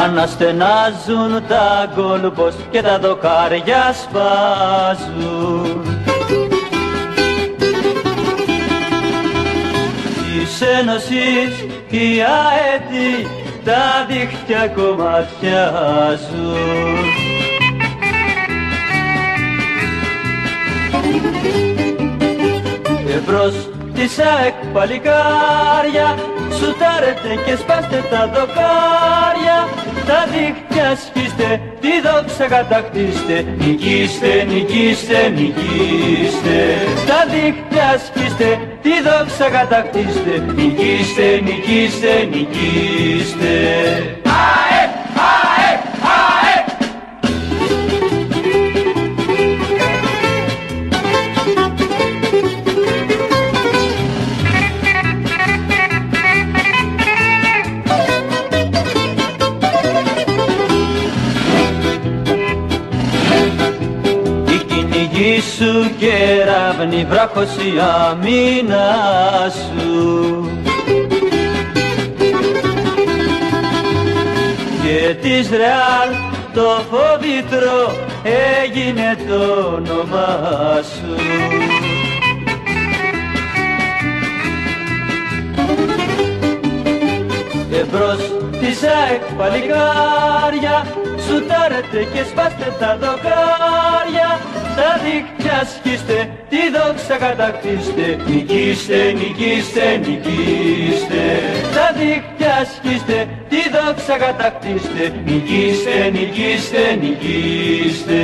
Αναστενάζουν τα κόλπος και τα δοκάρια σπάζουν. Της Ένωσης οι αέτοι τα δίχτυα κομματιάζουν. Εμπρός της ΑΕΚ παλικάρια, σουτάρετε και σπάστε τα δοκάρια, τα δίχτυα σκίστε, τη δόξα κατακτήστε, νικήστε, νικήστε, νικήστε. Τα δίχτυα σκίστε, τη δόξα κατακτήστε, νικήστε, νικήστε, νικήστε. ΑΕΚ, ΑΕΚ, ΑΕΚ. Σου κεραύνη βράχος η αμήνα σου και της Ρεάλ το φοβήτρο έγινε το όνομά σου. Εμπρός της ΑΕΚ παλικάρια, σουτάρετε και σπάστε τα δοκάρια, τα δίχτυα σκίστε, τη δόξα κατακτήστε, νικήστε, νικήστε, νικήστε. Τα δίχτυα σκίστε, τη δόξα κατακτήστε, νικήστε, νικήστε, νικήστε.